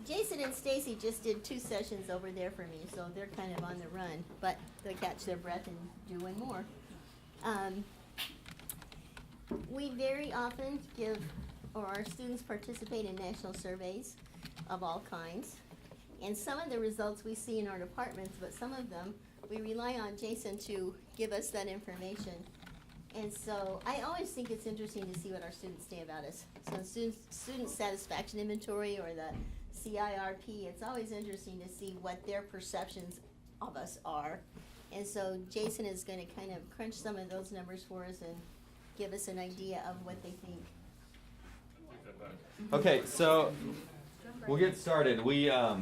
Jayson and Stacey just did 2 sessions over there for me, so they're kind of on the run, but they'll catch their breath and do one more. We very often give, or our students participate in national surveys of all kinds. And some of the results we see in our departments, but some of them, we rely on Jayson to give us that information. And so I always think it's interesting to see what our students say about us. So student satisfaction inventory or the CIRP, it's always interesting to see what their perceptions of us are. And so Jayson is going to kind of crunch some of those numbers for us and give us an idea of what they think. Okay, so we'll get started. We let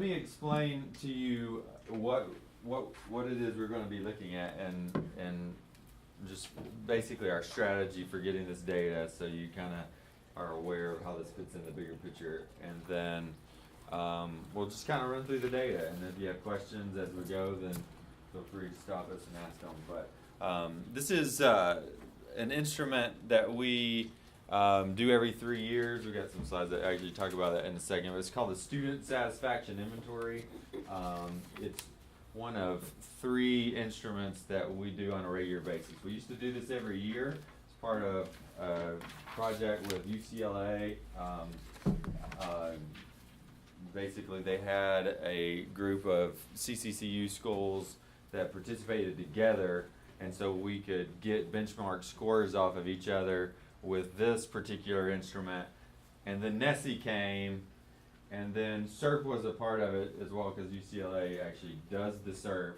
me explain to you what it is we're going to be looking at, and just basically our strategy for getting this data, so you kind of are aware of how this fits in the bigger picture. And then we'll just kind of run through the data, and if you have questions as we go, then feel free to stop us and ask them. But this is an instrument that we do every 3 years. We've got some slides that actually talk about that in a second. But it's called the Student Satisfaction Inventory. It's one of 3 instruments that we do on a regular basis. We used to do this every year. It's part of a project with UCLA. Basically, they had a group of CCCU schools that participated together, and so we could get benchmark scores off of each other with this particular instrument. And then Nessie came, and then SERP was a part of it as well, because UCLA actually does the SERP.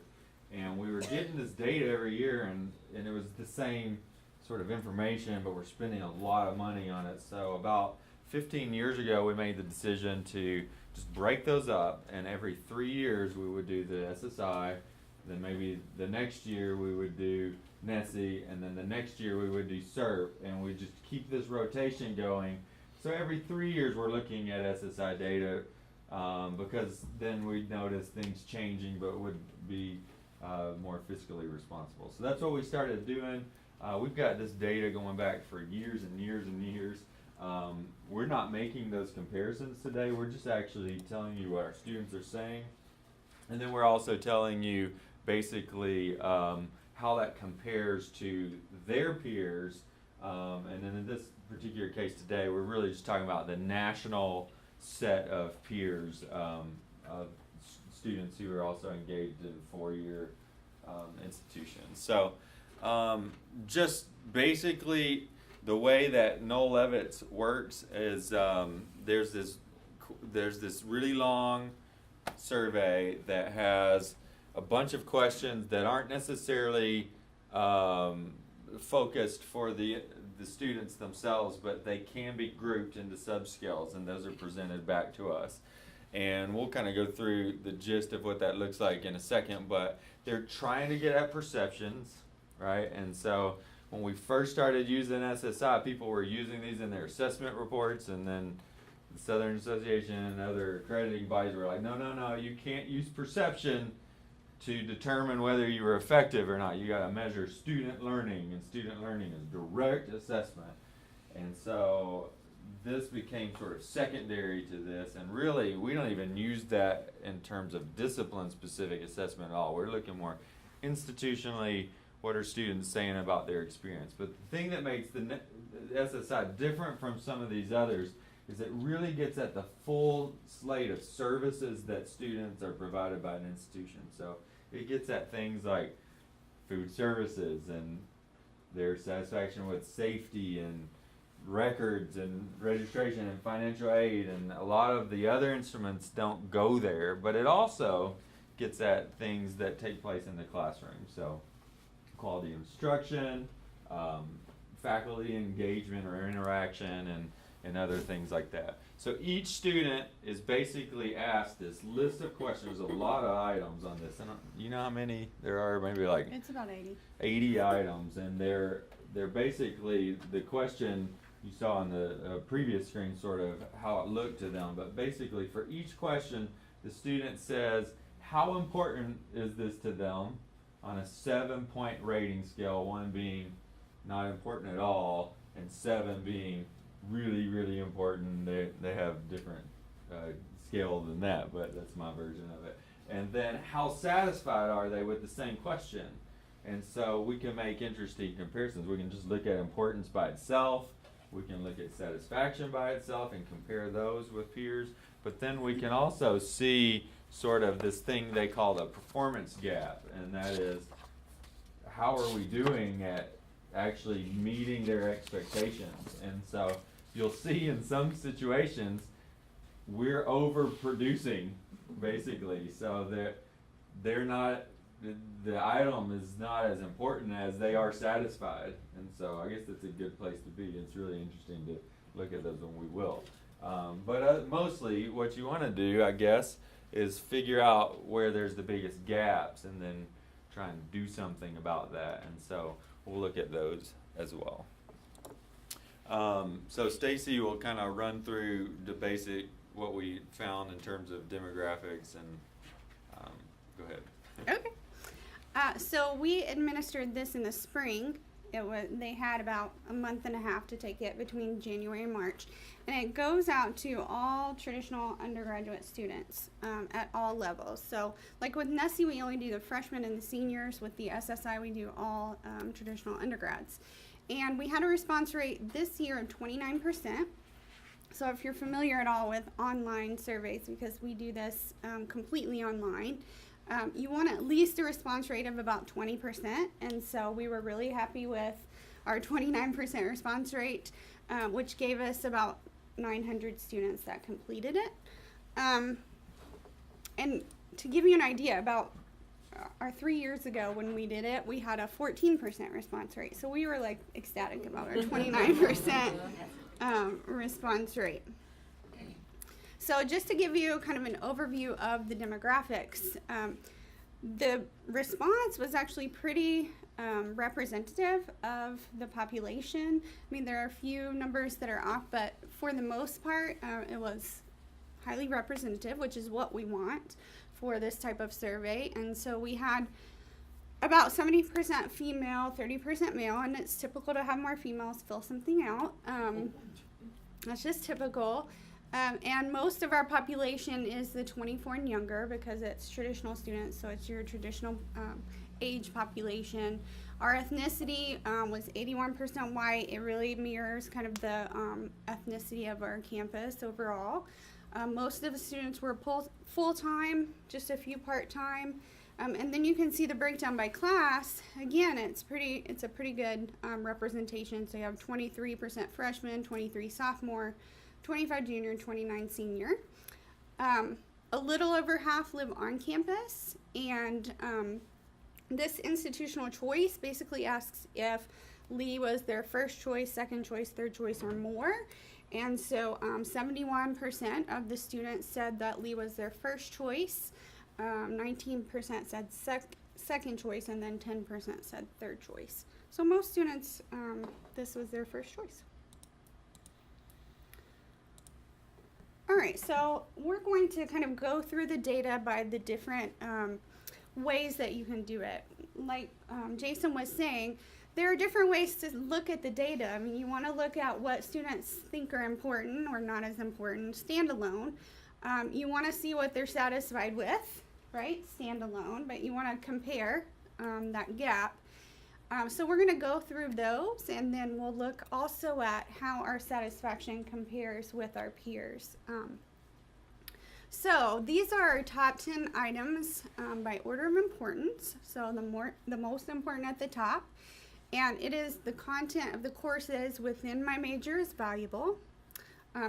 And we were getting this data every year, and it was the same sort of information, but we're spending a lot of money on it. So about 15 years ago, we made the decision to just break those up, and every 3 years we would do the SSI, then maybe the next year we would do Nessie, and then the next year we would do SERP, and we just keep this rotation going. So every 3 years we're looking at SSI data, because then we'd notice things changing, but would be more fiscally responsible. So that's what we started doing. We've got this data going back for years and years and years. We're not making those comparisons today. We're just actually telling you what our students are saying. And then we're also telling you basically how that compares to their peers. And then in this particular case today, we're really just talking about the national set of peers of students who are also engaged in 4-year institutions. So just basically the way that Noel Levitt's works is there's this really long survey that has a bunch of questions that aren't necessarily focused for the students themselves, but they can be grouped into subscales, and those are presented back to us. And we'll kind of go through the gist of what that looks like in a second, but they're trying to get at perceptions, right? And so when we first started using SSI, people were using these in their assessment reports, and then the Southern Association and other accrediting bodies were like, no, you can't use perception to determine whether you were effective or not. You got to measure student learning, and student learning is direct assessment. And so this became sort of secondary to this, and really we don't even use that in terms of discipline-specific assessment at all. We're looking more institutionally, what are students saying about their experience. But the thing that makes the SSI different from some of these others is it really gets at the full slate of services that students are provided by an institution. So it gets at things like food services and their satisfaction with safety and records and registration and financial aid, and a lot of the other instruments don't go there, but it also gets at things that take place in the classroom. So quality of instruction, faculty engagement or interaction, and other things like that. So each student is basically asked this list of questions. There's a lot of items on this. And you know how many there are? Maybe like it's about 80. 80 items, and they're basically the question you saw on the previous screen, sort of how it looked to them. But basically for each question, the student says, how important is this to them on a 7-point rating scale, 1 being not important at all, and 7 being really, really important. They have different scale than that, but that's my version of it. And then how satisfied are they with the same question? And so we can make interesting comparisons. We can just look at importance by itself. We can look at satisfaction by itself and compare those with peers. But then we can also see sort of this thing they call the performance gap, and that is, how are we doing at actually meeting their expectations? And so you'll see in some situations we're overproducing, basically, so they're not, the item is not as important as they are satisfied. And so I guess that's a good place to be. It's really interesting to look at those, and we will. But mostly what you want to do, I guess, is figure out where there's the biggest gaps and then try and do something about that. And so we'll look at those as well. So Stacey will kind of run through the basic, what we found in terms of demographics, and go ahead. Okay. So we administered this in the spring. They had about a month and a half to take it between January and March, and it goes out to all traditional undergraduate students at all levels. So like with Nessie, we only do the freshmen and the seniors. With the SSI, we do all traditional undergrads. And we had a response rate this year of 29%. So if you're familiar at all with online surveys, because we do this completely online, you want at least a response rate of about 20%, and so we were really happy with our 29% response rate, which gave us about 900 students that completed it. And to give you an idea, about our 3 years ago when we did it, we had a 14% response rate, so we were like ecstatic about our 29% response rate. So just to give you kind of an overview of the demographics, the response was actually pretty representative of the population. I mean, there are a few numbers that are off, but for the most part, it was highly representative, which is what we want for this type of survey. And so we had about 70% female, 30% male, and it's typical to have more females fill something out. That's just typical. And most of our population is the 24 and younger, because it's traditional students, so it's your traditional age population. Our ethnicity was 81% white. It really mirrors kind of the ethnicity of our campus overall. Most of the students were full-time, just a few part-time. And then you can see the breakdown by class. Again, it's a pretty good representation. So you have 23% freshman, 23 sophomore, 25 junior, and 29 senior. A little over half live on campus, and this institutional choice basically asks if Lee was their first choice, second choice, third choice, or more. And so 71% of the students said that Lee was their first choice, 19% said second choice, and then 10% said third choice. So most students, this was their first choice. All right, so we're going to kind of go through the data by the different ways that you can do it. Like Jayson was saying, there are different ways to look at the data. I mean, you want to look at what students think are important or not as important, standalone. You want to see what they're satisfied with, right, standalone, but you want to compare that gap. So we're going to go through those, and then we'll look also at how our satisfaction compares with our peers. So these are our top 10 items by order of importance. So the most important at the top, and it is the content of the courses within my major is valuable.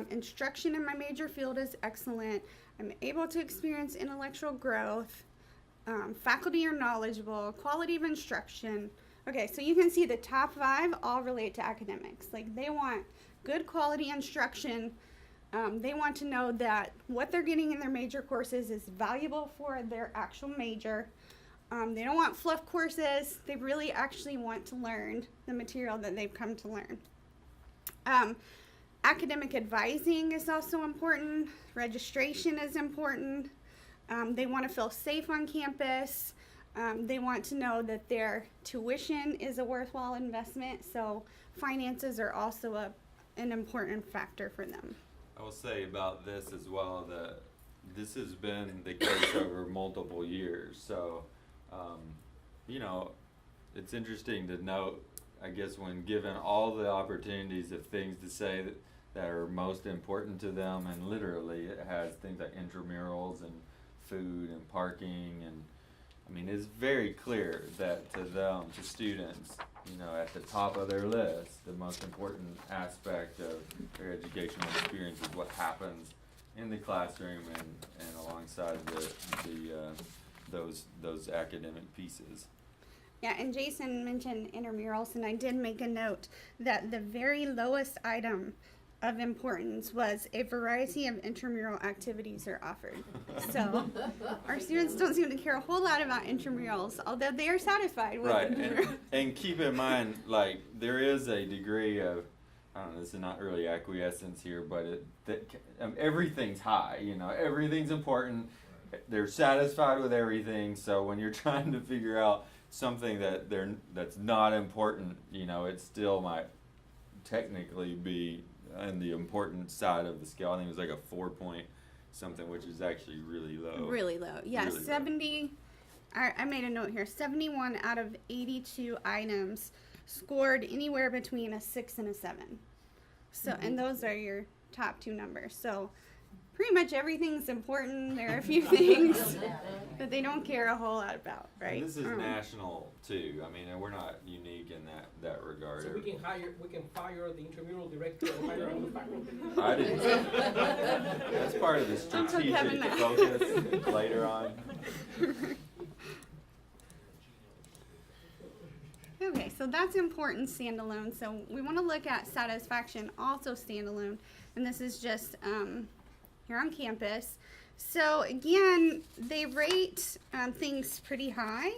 Instruction in my major field is excellent. I'm able to experience intellectual growth. Faculty are knowledgeable. Quality of instruction. Okay, so you can see the top 5 all relate to academics. Like, they want good quality instruction. They want to know that what they're getting in their major courses is valuable for their actual major. They don't want fluff courses. They really actually want to learn the material that they've come to learn. Academic advising is also important. Registration is important. They want to feel safe on campus. They want to know that their tuition is a worthwhile investment, so finances are also an important factor for them. I will say about this as well that this has been the case over multiple years. So, you know, it's interesting to note, I guess, when given all the opportunities of things to say that are most important to them, and literally it has things like intramurals and food and parking, and I mean, it's very clear that to them, to students, you know, at the top of their list, the most important aspect of their educational experience is what happens in the classroom and alongside those academic pieces. Yeah, and Jayson mentioned intramurals, and I did make a note that the very lowest item of importance was a variety of intramural activities are offered. So our students don't seem to care a whole lot about intramurals, although they are satisfied with Right, it. and keep in mind, like, there is a degree of, I don't know, this is not really acquiescence here, but everything's high, you know, everything's important. They're satisfied with everything, so when you're trying to figure out something that's not important, you know, it still might technically be on the important side of the scale. I think it was like a 4-point something, which is actually really low. Really low. Yeah, Really low. 70, I made a note here, 71 out of 82 items scored anywhere between a 6 and a 7. So, and those are your top two numbers. So pretty much everything's important. There are a few things that they don't care a whole lot about, right? And this is national too. I mean, and we're not unique in that regard. So we can fire the intramural director or hire on the faculty. I didn't. That's part of the Don't tell Kevin strategic that. focus later on. Okay, so that's important standalone. So we want to look at satisfaction also standalone, and this is just here on campus. So again, they rate things pretty high,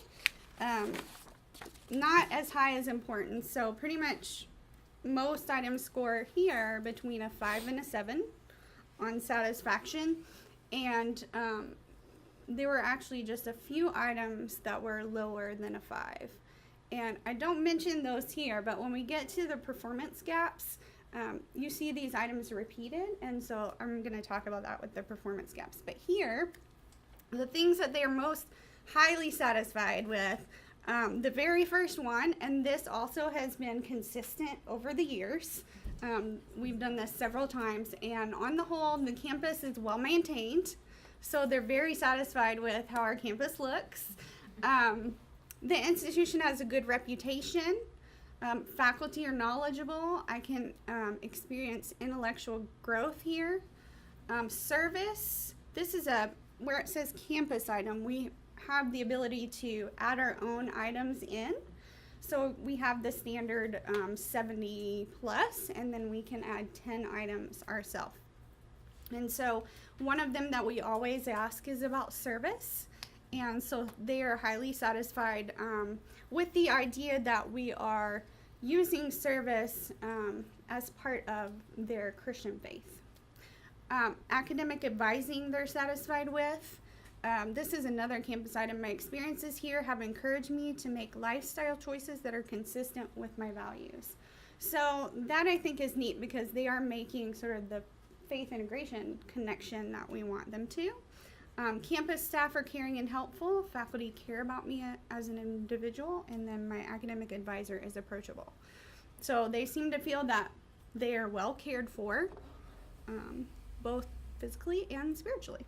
not as high as important. So pretty much most items score here between a 5 and a 7 on satisfaction, and there were actually just a few items that were lower than a 5. And I don't mention those here, but when we get to the performance gaps, you see these items repeated, and so I'm going to talk about that with the performance gaps. But here, the things that they are most highly satisfied with, the very first one, and this also has been consistent over the years. We've done this several times, and on the whole, the campus is well maintained, so they're very satisfied with how our campus looks. The institution has a good reputation. Faculty are knowledgeable. I can experience intellectual growth here. Service, this is where it says campus item, we have the ability to add our own items in. So we have the standard 70 plus, and then we can add 10 items ourselves. And so one of them that we always ask is about service. And so they are highly satisfied with the idea that we are using service as part of their Christian faith. Academic advising they're satisfied with. This is another campus item. My experiences here have encouraged me to make lifestyle choices that are consistent with my values. So that I think is neat because they are making sort of the faith integration connection that we want them to. Campus staff are caring and helpful. Faculty care about me as an individual, and then my academic advisor is approachable. So they seem to feel that they are well cared for, both physically and spiritually.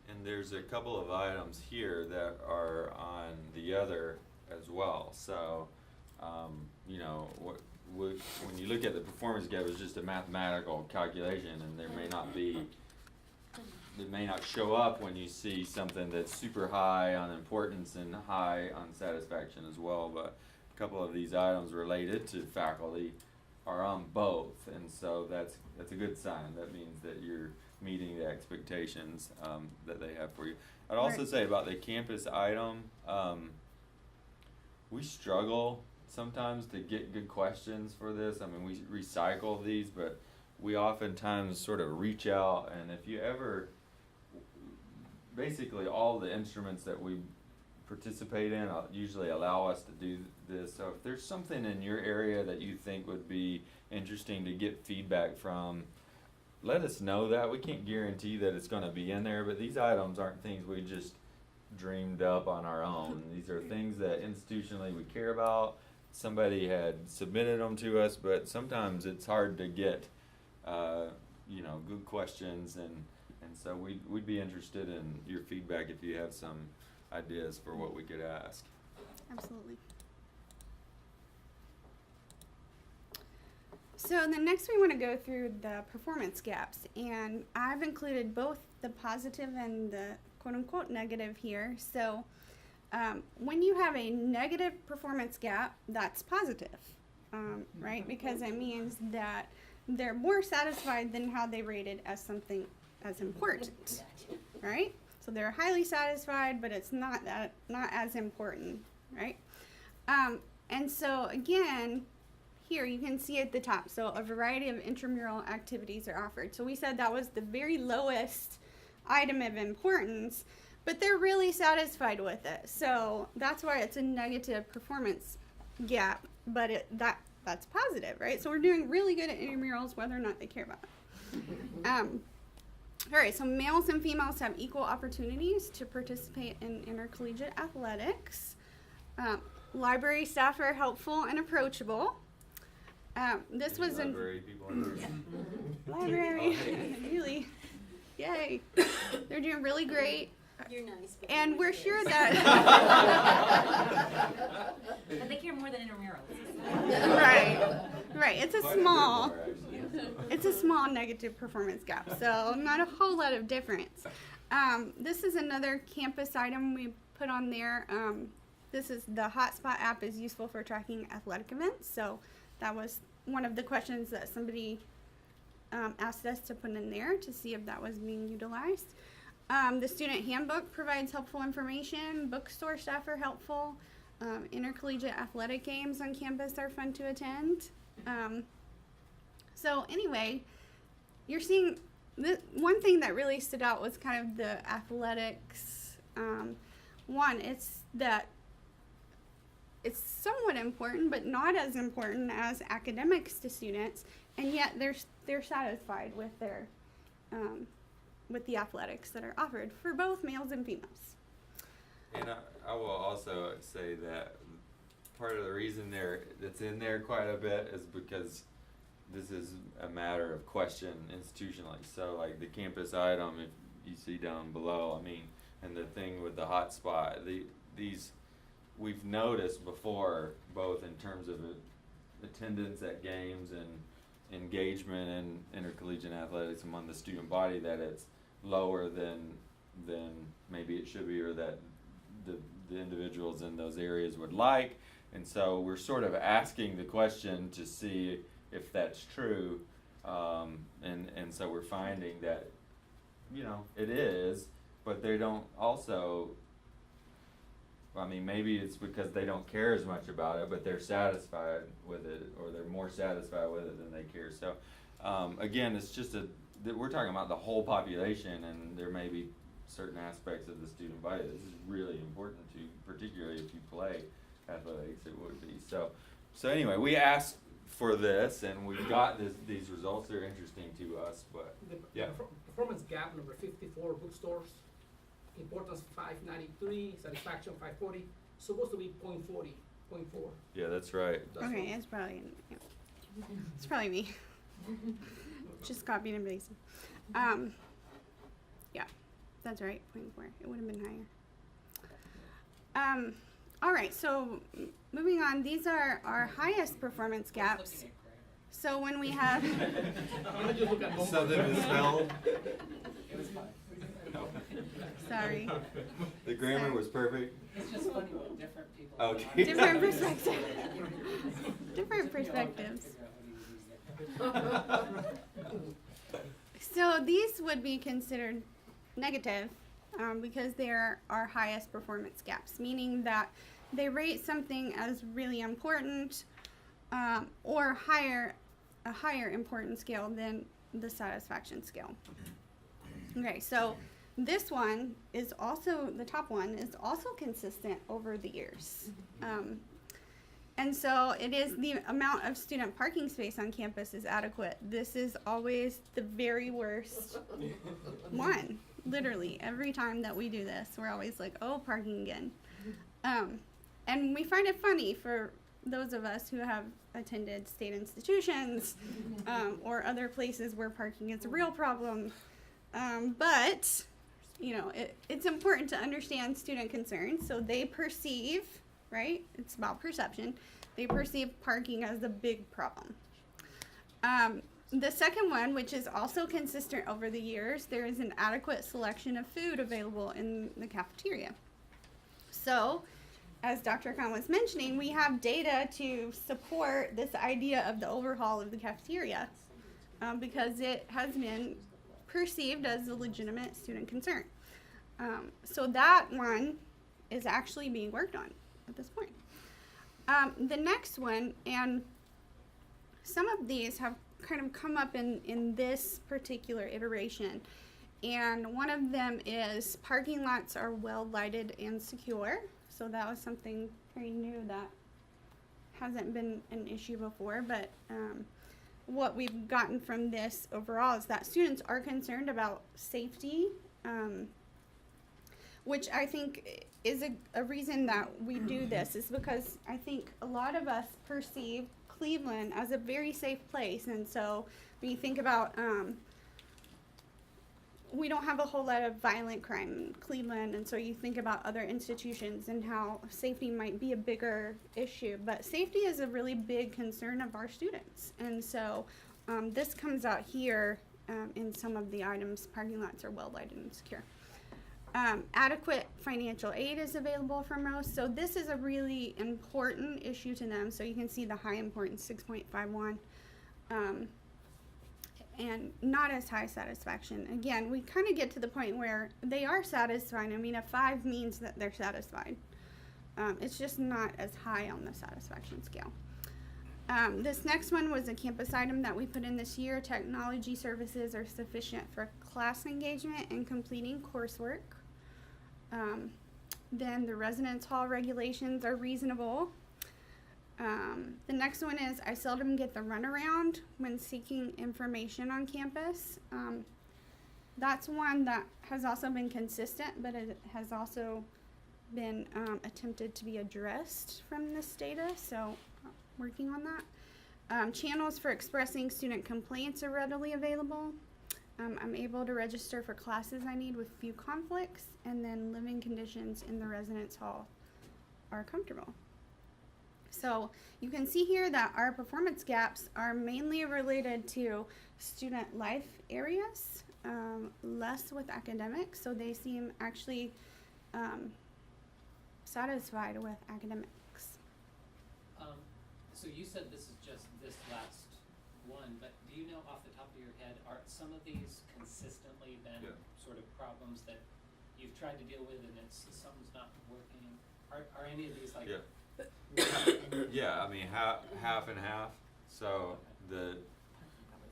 And there's a couple of items here that are on the other as well. So, you know, when you look at the performance gap, it's just a mathematical calculation, and there may not be. It may not show up when you see something that's super high on importance and high on satisfaction as well, but a couple of these items related to faculty are on both, and so that's a good sign. That means that you're meeting the expectations that they have for you. I'd also Right. say about the campus item, we struggle sometimes to get good questions for this. I mean, we recycle these, but we oftentimes sort of reach out, and if you ever basically all the instruments that we participate in, usually allow us to do this. So if there's something in your area that you think would be interesting to get feedback from, let us know that. We can't guarantee that it's gonna be in there, but these items aren't things we just dreamed up on our own. These are things that institutionally we care about. Somebody had submitted them to us, but sometimes it's hard to get, good questions, and so we'd be interested in your feedback if you have some ideas for what we could ask. Absolutely. So the next we want to go through the performance gaps, and I've included both the positive and the quote-unquote negative here. So when you have a negative performance gap, that's positive, right? Because it means that they're more satisfied than how they rated as something as important, right? So they're highly satisfied, but it's not as important, right? And so again, here you can see at the top, so a variety of intramural activities are offered. So we said that was the very lowest item of importance, but they're really satisfied with it. So that's why it's a negative performance gap, but that's positive, right? So we're doing really good at intramurals whether or not they care about it. All right, so males and females have equal opportunities to participate in intercollegiate athletics. Library staff are helpful and approachable. This was an Library people in there? library, really, yay! They're doing really great, You're nice. but and you're we're kids. sure that But they care more than intramurals. right. It's a Quite bit small. more, actually. It's a small negative performance gap, so not a whole lot of difference. This is another campus item we put on there. This is the Hotspot app is useful for tracking athletic events. So that was one of the questions that somebody asked us to put in there to see if that was being utilized. The student handbook provides helpful information. Bookstore staff are helpful. Intercollegiate athletic games on campus are fun to attend. So anyway, you're seeing one thing that really stood out was kind of the athletics. One, it's that it's somewhat important, but not as important as academics to students, and yet they're satisfied with their with the athletics that are offered for both males and females. And I will also say that part of the reason that's in there quite a bit is because this is a matter of question institutionally. So like the campus item, if you see down below, and the thing with the hotspot, these we've noticed before, both in terms of attendance at games and engagement in intercollegiate athletics among the student body, that it's lower than maybe it should be, or that the individuals in those areas would like. And so we're sort of asking the question to see if that's true, and so we're finding that it is, but they don't also, maybe it's because they don't care as much about it, but they're satisfied with it, or they're more satisfied with it than they care. So again, it's just we're talking about the whole population, and there may be certain aspects of the student body this is really important to, particularly if you play athletics, it would be. So anyway, we asked for this, and we got these results. They're interesting to us, but yeah. Performance gap number 54, bookstores. Importance 593, satisfaction 540. Supposed to be 0.40, 0.4. Yeah, that's right. That's Okay, wrong. it's probably me. Just copied and pasted. Yeah, that's right, 0.4. It would have been higher. All right, so moving on, these are our highest performance gaps. So when we have, Let me just look at Something misspelled. sorry, The grammar was perfect. It's just funny what different people. Okay. different perspectives. Different perspectives. So these would be considered negative because they're our highest performance gaps, meaning that they rate something as really important or a higher importance scale than the satisfaction scale. Okay, so This one is also, the top one is also consistent over the years. And so it is the amount of student parking space on campus is adequate. This is always the very worst one. Literally, every time that we do this, we're always like, oh, parking again. And we find it funny for those of us who have attended state institutions or other places where parking is a real problem. But, you know, it's important to understand student concerns. So they perceive, right? It's about perception. They perceive parking as a big problem. The second one, which is also consistent over the years, there is an adequate selection of food available in the cafeteria. So, as Dr. Khan was mentioning, we have data to support this idea of the overhaul of the cafeteria because it has been perceived as a legitimate student concern. So that one is actually being worked on at this point. The next one, and some of these have kind of come up in this particular iteration, and one of them is parking lots are well lighted and secure. So that was something very new that hasn't been an issue before, but what we've gotten from this overall is that students are concerned about safety, which I think is a reason that we do this, is because I think a lot of us perceive Cleveland as a very safe place, and so when you think about we don't have a whole lot of violent crime in Cleveland, and so you think about other institutions and how safety might be a bigger issue, but safety is a really big concern of our students, and so this comes out here in some of the items. Parking lots are well lighted and secure. Adequate financial aid is available for most, so this is a really important issue to them, so you can see the high importance, 6.51. And not as high satisfaction. Again, we kind of get to the point where they are satisfied. I mean, a 5 means that they're satisfied. It's just not as high on the satisfaction scale. This next one was a campus item that we put in this year. Technology services are sufficient for class engagement and completing coursework. Then the residence hall regulations are reasonable. The next one is I seldom get the runaround when seeking information on campus. That's one that has also been consistent, but it has also been attempted to be addressed from this data, so working on that. Channels for expressing student complaints are readily available. I'm able to register for classes I need with few conflicts, and then living conditions in the residence hall are comfortable. So you can see here that our performance gaps are mainly related to student life areas, less with academics, so they seem actually satisfied with academics. So you said this is just this last one, but do you know off the top of your head, are some of these consistently been sort of problems that you've tried to deal with and something's not working? Are any of these like... Yeah, I mean half and half. So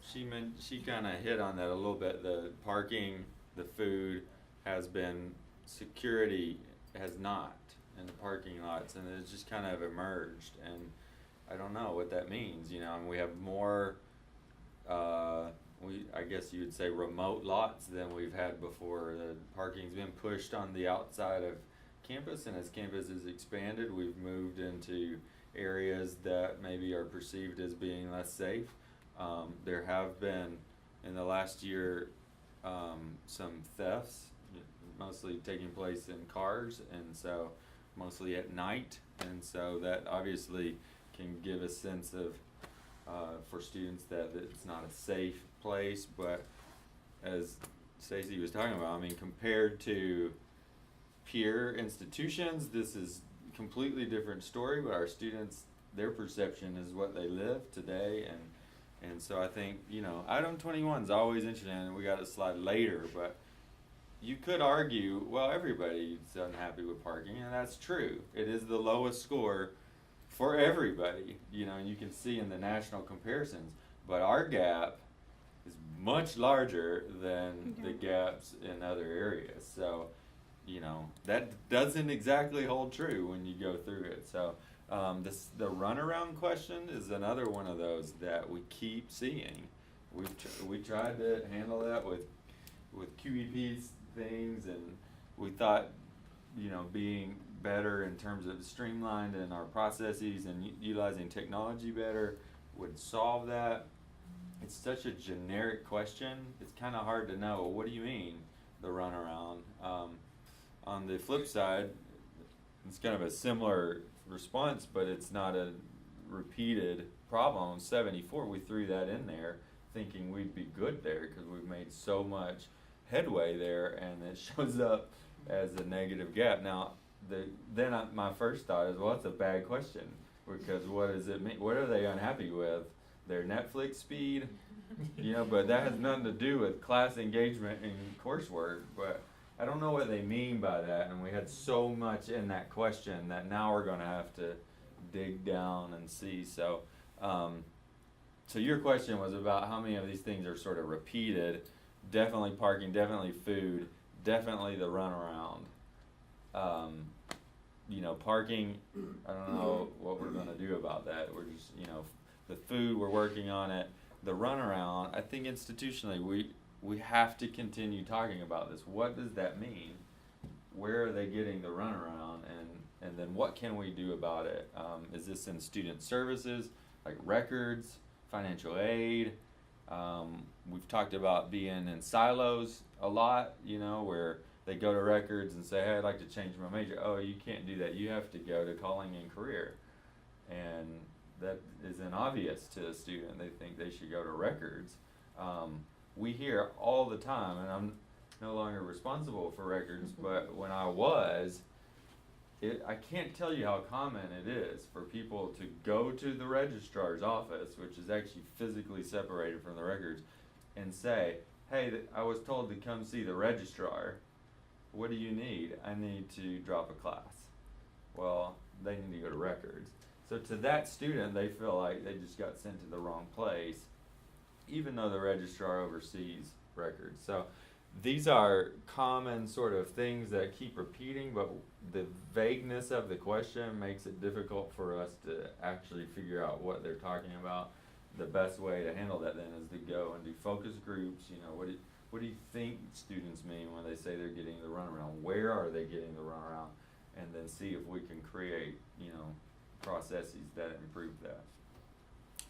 she kind of hit on that a little bit. The parking, the food has been, security has not in the parking lots, and it's just kind of emerged. And I don't know what that means. You know, and we have more. I guess you would say remote lots than we've had before. The parking's been pushed on the outside of campus, and as campus has expanded, we've moved into areas that maybe are perceived as being less safe. There have been in the last year some thefts, mostly taking place in cars, and so mostly at night, and so that obviously can give a sense of for students that it's not a safe place. But as Stacey was talking about, I mean, compared to peer institutions, this is a completely different story, but our students, their perception is what they live today, and so I think, you know, item 21 is always interesting, and we got a slide later, but you could argue, well, everybody's unhappy with parking, and that's true. It is the lowest score for everybody, you know, and you can see in the national comparisons, but our gap is much larger than the gaps in other areas. So, you know, that doesn't exactly hold true when you go through it. So, the runaround question is another one of those that we keep seeing. We tried to handle that with QEP's things, and we thought, you know, being better in terms of streamlined in our processes and utilizing technology better would solve that. It's such a generic question. It's kind of hard to know. What do you mean, the runaround? On the flip side, it's kind of a similar response, but it's not a repeated problem. On 74, we threw that in there thinking we'd be good there because we've made so much headway there, and it shows up as a negative gap. Now, my first thought is, well, that's a bad question, because what does it mean? What are they unhappy with? Their Netflix speed? You know, but that has nothing to do with class engagement and coursework. But I don't know what they mean by that, and we had so much in that question that now we're going to have to dig down and see. So, so your question was about how many of these things are sort of repeated. Definitely parking, definitely food, definitely the runaround. You know, parking, I don't know what we're going to do about that. We're just, you know, the food, we're working on it. The runaround, I think institutionally we have to continue talking about this. What does that mean? Where are they getting the runaround? And then what can we do about it? Is this in student services, like records, financial aid? We've talked about being in silos a lot, you know, where they go to records and say, hey, I'd like to change my major. Oh, you can't do that. You have to go to calling and career. And that isn't obvious to a student. They think they should go to records. We hear all the time, and I'm no longer responsible for records, but when I was, I can't tell you how common it is for people to go to the registrar's office, which is actually physically separated from the records, and say, hey, I was told to come see the registrar. What do you need? I need to drop a class. Well, they need to go to records. So to that student, they feel like they just got sent to the wrong place, even though the registrar oversees records. So these are common sort of things that keep repeating, but the vagueness of the question makes it difficult for us to actually figure out what they're talking about. The best way to handle that then is to go and do focus groups. You know, what do you think students mean when they say they're getting the runaround? Where are they getting the runaround? And then see if we can create, you know, processes that improve that.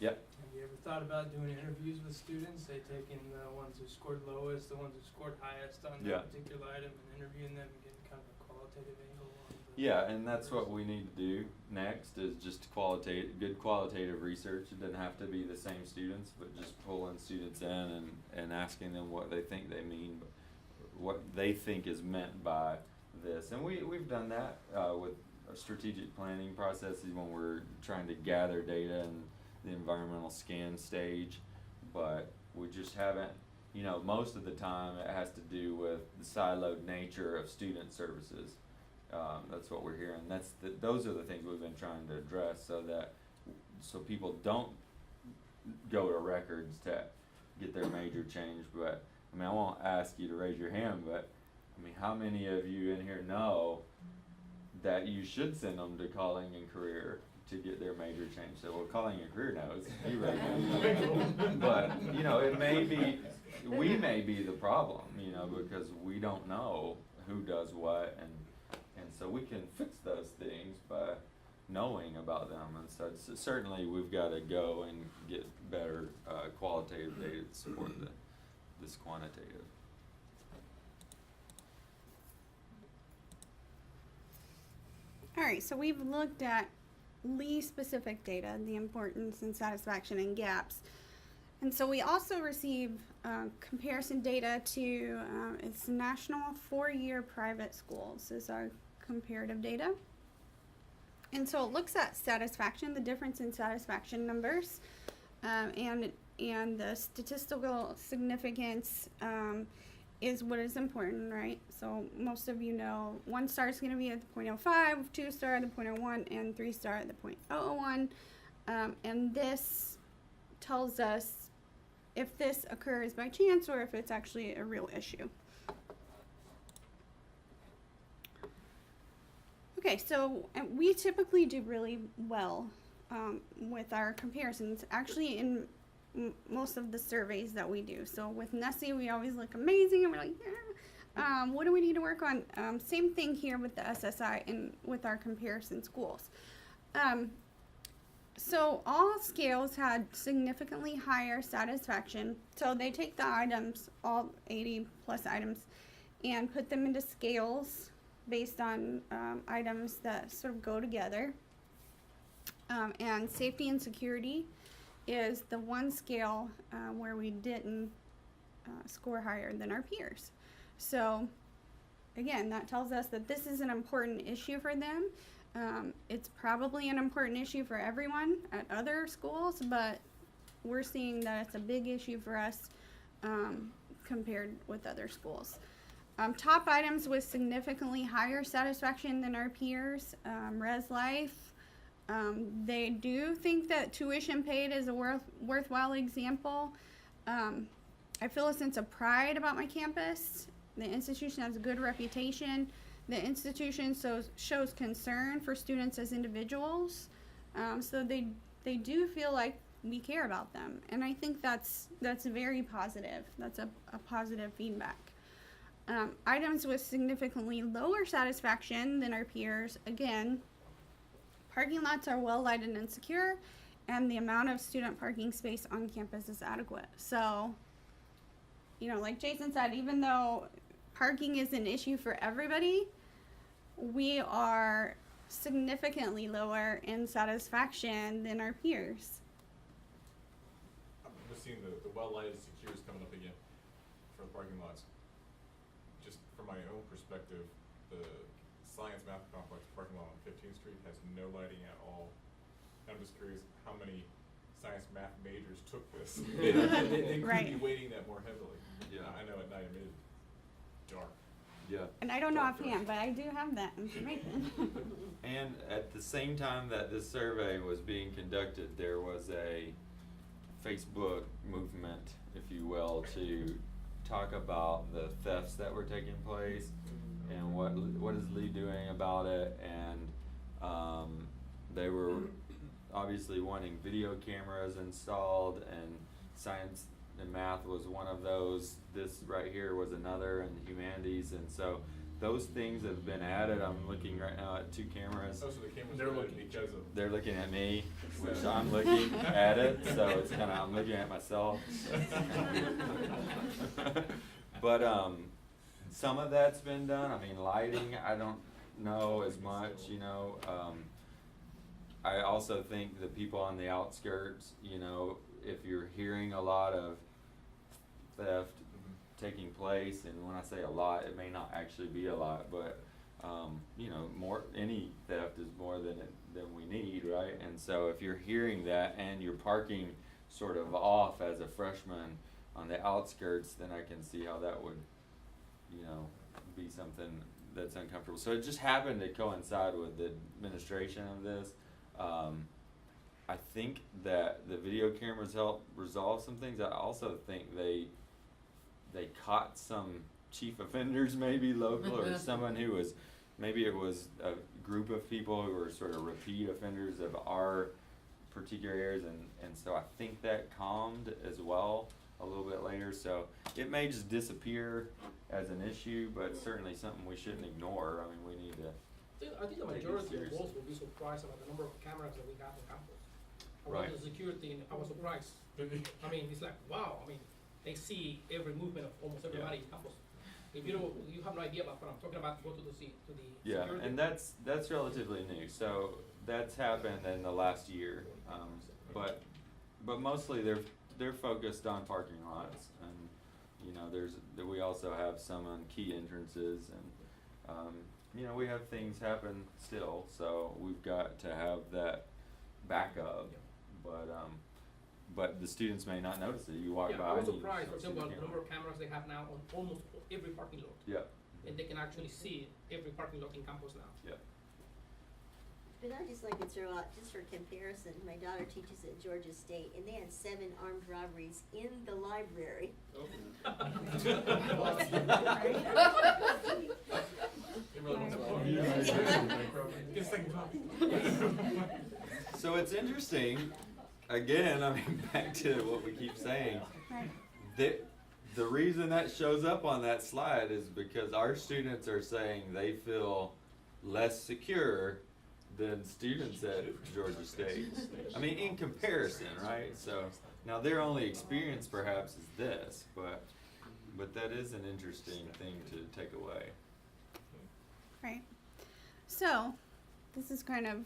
Yep. Have you ever thought about doing interviews with students? They taking the ones who scored lowest, the ones who scored highest on that particular item, and interviewing them and getting kind of a qualitative angle on the Yeah, and that's what we need to do next is just good qualitative research. It doesn't have to be the same students, but just pulling students in and asking them what they think they mean, what they think is meant by this. And we've done that with our strategic planning processes when we're trying to gather data in the environmental scan stage, but we just haven't, you know, most of the time it has to do with the siloed nature of student services. That's what we're hearing. Those are the things we've been trying to address so people don't go to records to get their major changed. But I mean, I won't ask you to raise your hand, but I mean, how many of you in here know that you should send them to calling and career to get their major changed? So, well, calling and career knows. You right. But you know, we may be the problem, you know, because we don't know who does what, and so we can fix those things by knowing about them. And so certainly we've got to go and get better qualitative data to support this quantitative. All right, so we've looked at Lee-specific data, the importance and satisfaction and gaps. And so we also receive comparison data to it's national 4-year private schools is our comparative data. And so it looks at satisfaction, the difference in satisfaction numbers, and the statistical significance is what is important, right? So most of you know 1 star is going to be at the 0.05, 2 star at the 0.01, and 3 star at the 0.001. And this tells us if this occurs by chance or if it's actually a real issue. Okay, so we typically do really well with our comparisons, actually in most of the surveys that we do. So with Nessie, we always look amazing and we're like, yeah. What do we need to work on? Same thing here with the SSI and with our comparison schools. So all scales had significantly higher satisfaction. So they take the items, all 80 plus items, and put them into scales based on items that sort of go together. And safety and security is the one scale where we didn't score higher than our peers. So again, that tells us that this is an important issue for them. It's probably an important issue for everyone at other schools, but we're seeing that it's a big issue for us compared with other schools. Top items with significantly higher satisfaction than our peers, Res Life. They do think that tuition paid is a worthwhile example. I feel a sense of pride about my campus. The institution has a good reputation. The institution shows concern for students as individuals. So they do feel like we care about them. And I think that's very positive. That's a positive feedback. Items with significantly lower satisfaction than our peers, again, parking lots are well lighted and secure, and the amount of student parking space on campus is adequate. So, you know, like Jayson said, even though parking is an issue for everybody, we are significantly lower in satisfaction than our peers. I'm just seeing the well-lighted secures coming up again for the parking lots. Just from my own perspective, the Science Math Complex parking lot on 15th Street has no lighting at all. I'm just curious how many science math majors took this. They could Right. be weighting that more heavily. Yeah. I know at night it is dark. Yeah. And I don't know offhand, but I do have that information. And at the same time that this survey was being conducted, there was a Facebook movement, if you will, to talk about the thefts that were taking place and what is Lee doing about it. And they were obviously wanting video cameras installed, and science and math was one of those. This right here was another, and humanities. And so those things have been added. I'm looking right now at 2 cameras. Oh, so the cameras They're are looking. because of. They're looking at me, which I'm looking at it, so it's kind of, I'm looking at myself. But some of that's been done. I mean, lighting, I don't know as much, you know. I also think the people on the outskirts, you know, if you're hearing a lot of theft taking place, and when I say a lot, it may not actually be a lot, but you know, any theft is more than we need, right? And so if you're hearing that and you're parking sort of off as a freshman on the outskirts, then I can see how that would, you know, be something that's uncomfortable. So it just happened to coincide with the administration of this. I think that the video cameras help resolve some things. I also think they caught some chief offenders, maybe local, or someone who was, maybe it was a group of people who were sort of repeat offenders of our particular areas, and so I think that calmed as well a little bit later. So it may just disappear as an issue, but certainly something we shouldn't ignore. I mean, we need to. I think the Take it majority of seriously. those will be surprised about the number of cameras that we have on campus. Right. About the security, I was surprised. I mean, it's like, wow, I mean, they see every movement of almost everybody in campus. If you have no idea about what I'm talking about, go to the Yeah, security. and that's relatively new. So that's happened in the last year, but mostly they're focused on parking lots, and you know we also have some on key entrances, and you know we have things happen still, so we've got to have that backup. But the students may not notice it. You walk Yeah, by. I was and you surprised, for don't see the example, the camera. number of cameras they have now on almost every parking lot. Yeah. And they can actually see every parking lot in campus now. Yeah. But I'd just like to throw out, just for comparison, my daughter teaches at Georgia State, and they had 7 armed robberies in the library. Get a second copy. So it's interesting, again, I mean, back to what we keep saying. Right. The reason that shows up on that slide is because our students are saying they feel less secure than students at Georgia State. I mean, in comparison, right? So now their only experience perhaps is this, but that is an interesting thing to take away. Right. So, this is kind of,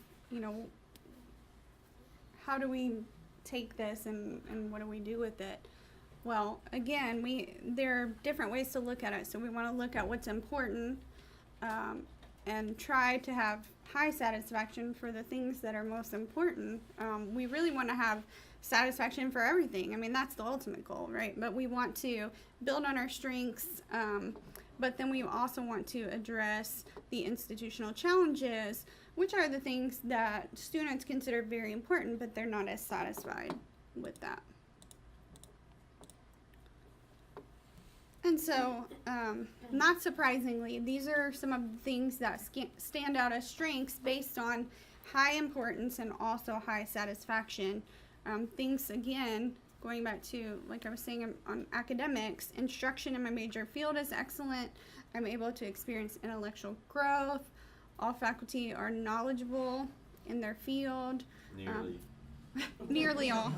how do we take this and what do we do with it? Well, again, there are different ways to look at it. So we want to look at what's important and try to have high satisfaction for the things that are most important. We really want to have satisfaction for everything. I mean, that's the ultimate goal, right? But we want to build on our strengths, but then we also want to address the institutional challenges, which are the things that students consider very important, but they're not as satisfied with that. And so, not surprisingly, these are some of the things that stand out as strengths based on high importance and also high satisfaction. Things, again, going back to, like I was saying, on academics, instruction in my major field is excellent. I'm able to experience intellectual growth. All faculty are knowledgeable in their field. Nearly. Nearly all.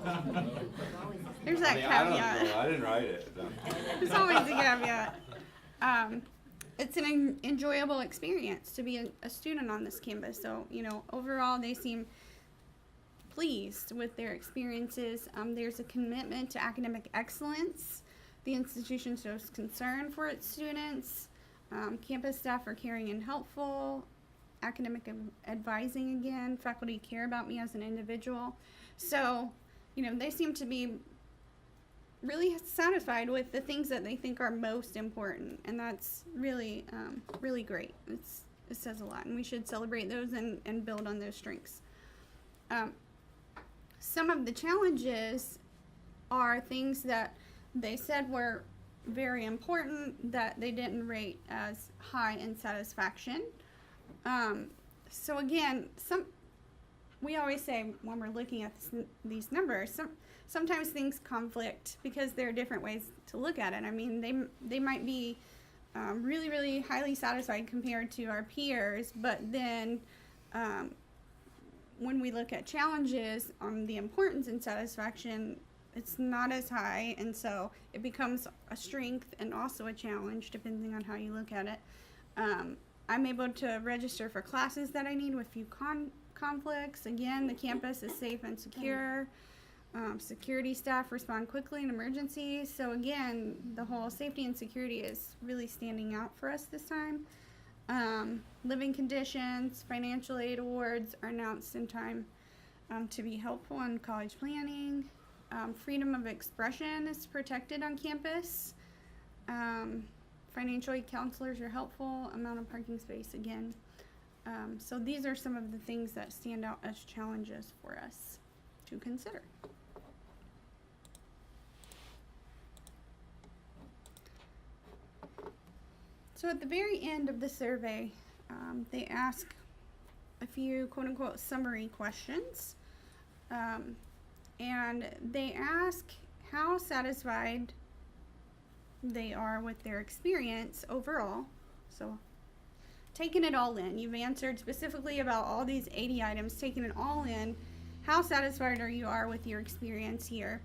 There's that I caveat. don't know. I didn't write it. So. There's always a caveat. It's an enjoyable experience to be a student on this campus. So, overall they seem pleased with their experiences. There's a commitment to academic excellence. The institution shows concern for its students. Campus staff are caring and helpful. Academic advising again. Faculty care about me as an individual. So, they seem to be really satisfied with the things that they think are most important, and that's really, really great. It says a lot, and we should celebrate those and build on those strengths. Some of the challenges are things that they said were very important that they didn't rate as high in satisfaction. So again, we always say when we're looking at these numbers, sometimes things conflict because there are different ways to look at it. I mean, they might be really, really highly satisfied compared to our peers, but then when we look at challenges on the importance and satisfaction, it's not as high, and so it becomes a strength and also a challenge depending on how you look at it. I'm able to register for classes that I need with few conflicts. Again, the campus is safe and secure. Security staff respond quickly in emergencies. So again, the whole safety and security is really standing out for us this time. Living conditions, financial aid awards are announced in time to be helpful in college planning. Freedom of expression is protected on campus. Financial aid counselors are helpful. Amount of parking space again. So these are some of the things that stand out as challenges for us to consider. So at the very end of the survey, they ask a few quote-unquote summary questions. And they ask how satisfied they are with their experience overall. So taking it all in, you've answered specifically about all these 80 items, taking it all in, how satisfied are you with your experience here?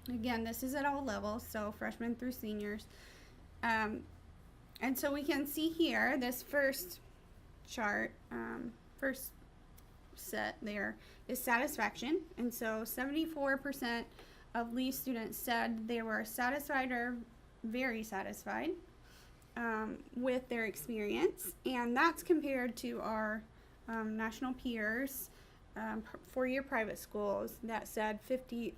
Again, this is at all levels, so freshmen through seniors. And so we can see here, this first chart, first set there is satisfaction. And so 74% of Lee students said they were satisfied or very satisfied with their experience. And that's compared to our national peers, four-year private schools that said 56%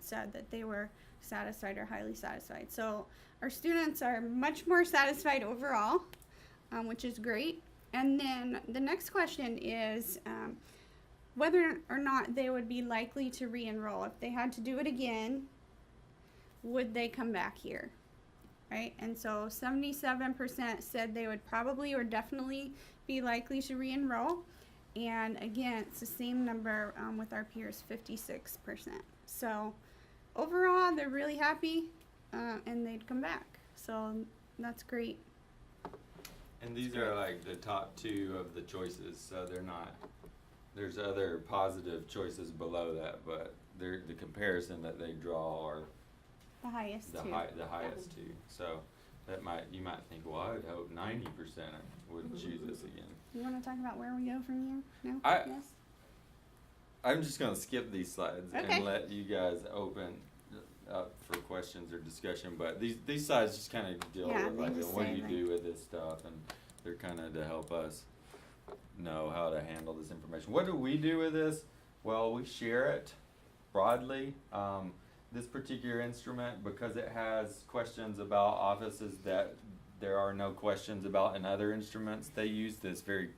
said that they were satisfied or highly satisfied. So our students are much more satisfied overall, which is great. And then the next question is whether or not they would be likely to re-enroll. If they had to do it again, would they come back here? Right? And so 77% said they would probably or definitely be likely to re-enroll. And again, it's the same number with our peers, 56%. So overall, they're really happy and they'd come back. So that's great. And these are like the top 2 of the choices, so they're not, there's other positive choices below that, but they're, the comparison that they draw are The highest the two. the highest 2. So that you might think, well, I would hope 90% would choose this again. You want to talk about where we go from here? No? I- Yes? I'm just gonna skip these slides Okay. and let you guys open up for questions or discussion, but these slides just kinda deal Yeah, with they like, just what do say, you like- do with this stuff, and they're kinda to help us know how to handle this information. What do we do with this? Well, we share it broadly. This particular instrument, because it has questions about offices that there are no questions about in other instruments, they use this very,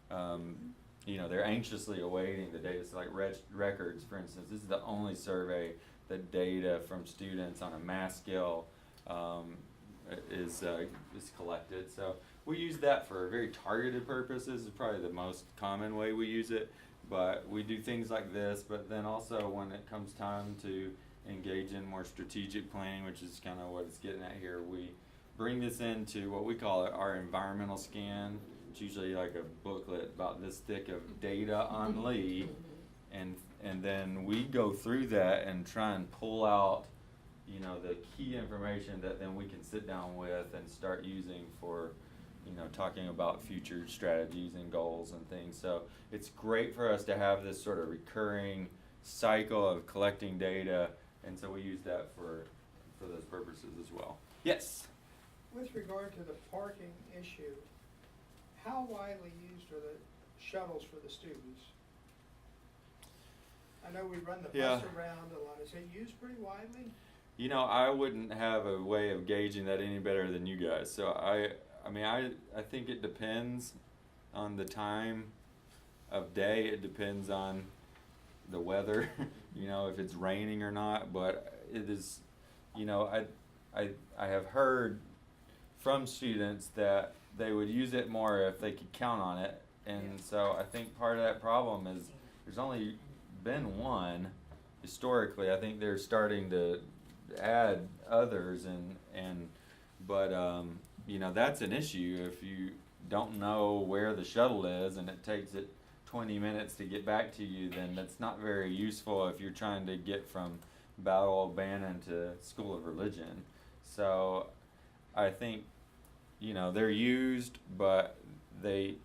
they're anxiously awaiting the data. So like records, for instance, this is the only survey that data from students on a mass scale is collected. So we use that for very targeted purposes. Is probably the most common way we use it. But we do things like this, but then also when it comes time to engage in more strategic planning, which is kind of what it's getting at here, we bring this into what we call our environmental scan. It's usually like a booklet about this thick of data on Lee, and then we go through that and try and pull out, the key information that then we can sit down with and start using for, talking about future strategies and goals and things. So it's great for us to have this sort of recurring cycle of collecting data, and so we use that for those purposes as well. Yes? With regard to the parking issue, how widely used are the shuttles for the students? I know we run the bus around a lot. Is it used pretty widely? I wouldn't have a way of gauging that any better than you guys. So I think it depends on the time of day. It depends on the weather, if it's raining or not. But it is, I have heard from students that they would use it more if they could count on it. And so I think part of that problem is there's only been one historically. I think they're starting to add others, but that's an issue if you don't know where the shuttle is and it takes it 20 minutes to get back to you. Then that's not very useful if you're trying to get from Battle of Bannon to School of Religion. So I think they're used, but the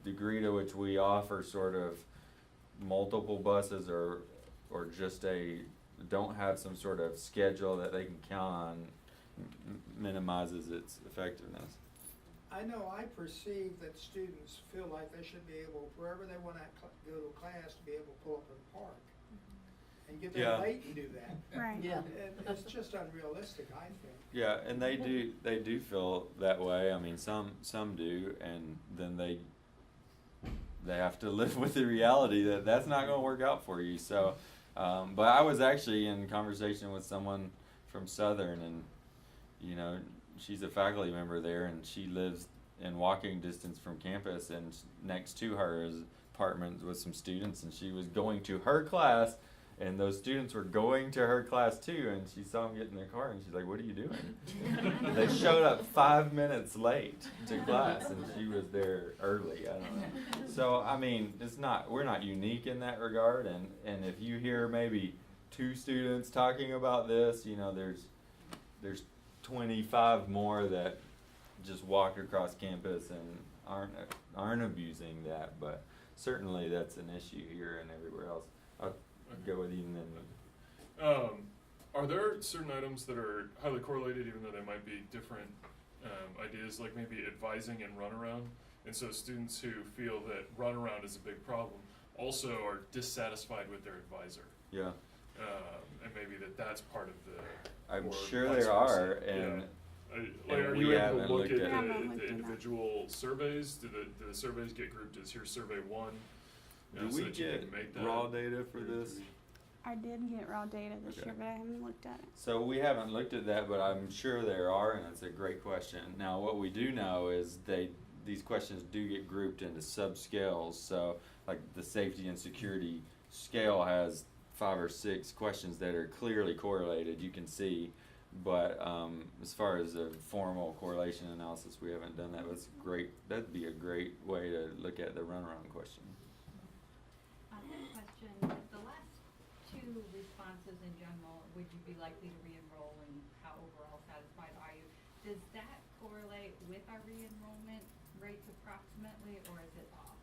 degree to which we offer sort of multiple buses or just don't have some sort of schedule that they can count on minimizes its effectiveness. I know I perceive that students feel like they should be able, wherever they want to go to class, to be able to pull up in the park and get there late and do that. Right. Yeah. And it's just unrealistic, I think. Yeah, and they do feel that way. I mean, some do, and then they have to live with the reality that that's not going to work out for you. So, but I was actually in conversation with someone from Southern, and she's a faculty member there, and she lives in walking distance from campus, and next to her is apartments with some students, and she was going to her class, and those students were going to her class too, and she saw them get in their car, and she's like, "What are you doing?" They showed up 5 minutes late to class, and she was there early. I don't know. So I mean, we're not unique in that regard, and if you hear maybe 2 students talking about this, there's 25 more that just walk across campus and aren't abusing that, but certainly that's an issue here and everywhere else. I'll go with Eden then. Are there certain items that are highly correlated, even though they might be different ideas, like maybe advising and runaround? And so students who feel that runaround is a big problem also are dissatisfied with their advisor. Yeah. And maybe that's part of the. I'm or sure vice there versa. are, and Are Are we you able haven't to look looked at at Yeah, I'm it. not the looking at that. individual surveys? Do the surveys get grouped as here's survey one? Do so we that you get can make that raw data for very this? easy? I did get raw data this Okay. year, but I haven't looked at it. So we haven't looked at that, but I'm sure there are, and it's a great question. Now, what we do know is these questions do get grouped into subscales. So, like the safety and security scale has 5 or 6 questions that are clearly correlated. You can see, but as far as a formal correlation analysis, we haven't done that. But it's great. That'd be a great way to look at the runaround question. I have a question. The last 2 responses in general, would you be likely to re-enroll and how overall satisfied are you? Does that correlate with our re-enrollment rates approximately, or is it off?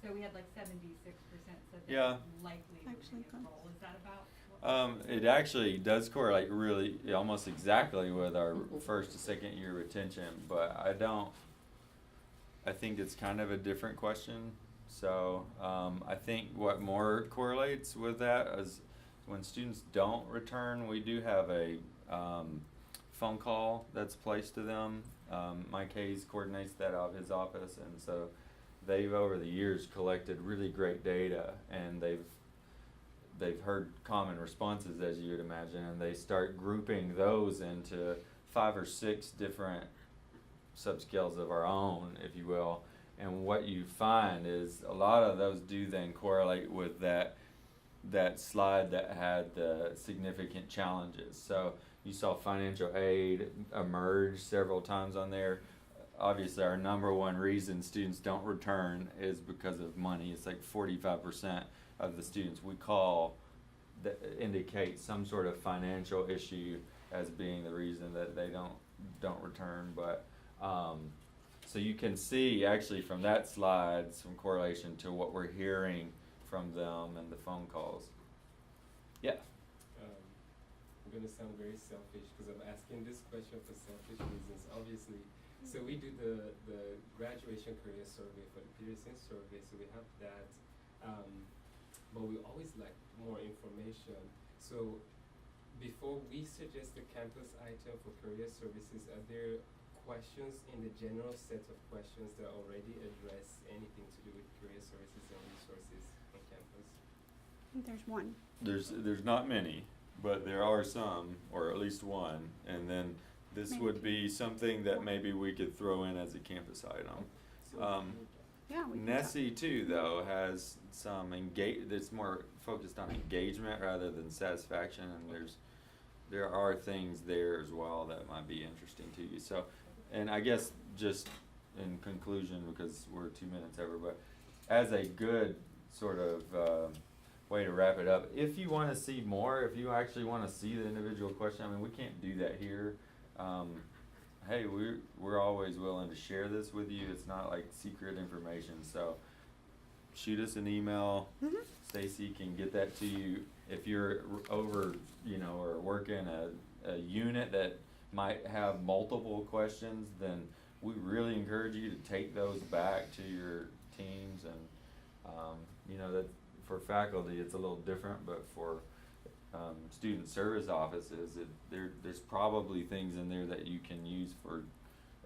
So we had like 76% said they're Yeah. likely to Actually, re-enroll. Is that about what? It actually does correlate really almost exactly with our first to second year retention, but I think it's kind of a different question. So I think what more correlates with that is when students don't return, we do have a phone call that's placed to them. Mike Hayes coordinates that out of his office, and so they've over the years collected really great data, and they've heard common responses, as you would imagine, and they start grouping those into 5 or 6 different subscales of our own, if you will. And what you find is a lot of those do then correlate with that slide that had the significant challenges. So you saw financial aid emerge several times on there. Obviously, our number one reason students don't return is because of money. It's like 45% of the students we call that indicate some sort of financial issue as being the reason that they don't return. But so you can see actually from that slide some correlation to what we're hearing from them and the phone calls. Yeah. I'm gonna sound very selfish because I'm asking this question for selfish reasons, obviously. So we do the graduation career survey for the Peterson survey, so we have that. But we always like more information. So before we suggest the campus item for career services, are there questions in the general set of questions that already address anything to do with career services and resources on campus? I think there's one. There's not many, but there are some, or at least one, and then this Maybe would 2. be something that maybe we could throw in as a campus item. Yeah, we can Nessie too, though, has some that's more focused on engagement rather than satisfaction, and there are things there as well that might be interesting to you. So, and I guess just in conclusion, because we're 2 minutes over, but as a good sort of way to wrap it up, if you want to see more, if you actually want to see the individual question, I mean, we can't do that here. Hey, we're always willing to share this with you. It's not like secret information, so shoot us an email. Mhm. Stacey can get that to you. If you're over, or working a unit that might have multiple questions, then we really encourage you to take those back to your teams. And that for faculty it's a little different, but for student service offices, there's probably things in there that you can use for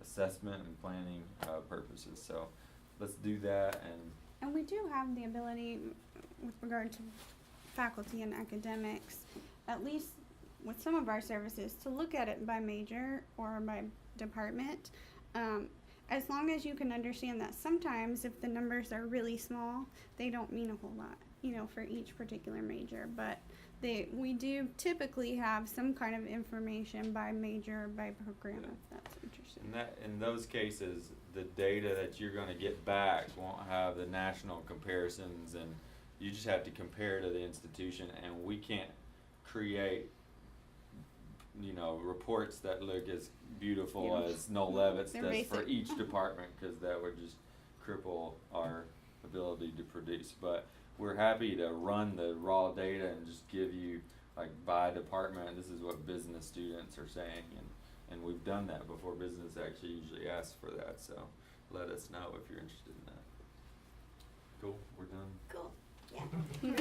assessment and planning purposes. So let's do that. And we do have the ability, with regard to faculty and academics, at least with some of our services, to look at it by major or by department. As long as you can understand that sometimes if the numbers are really small, they don't mean a whole lot, for each particular major. But we do typically have some kind of information by major, by program, if that's interesting. In those cases, the data that you're going to get back won't have the national comparisons, and you just have to compare to the institution, and we can't create reports that look as beautiful as Noel Levitt's They're does for basic. each department, because that would just cripple our ability to produce. But we're happy to run the raw data and just give you, like, by department, this is what business students are saying, and we've done that before. Business actually usually asks for that, so let us know if you're interested in that. Cool, we're done. Cool. Yeah.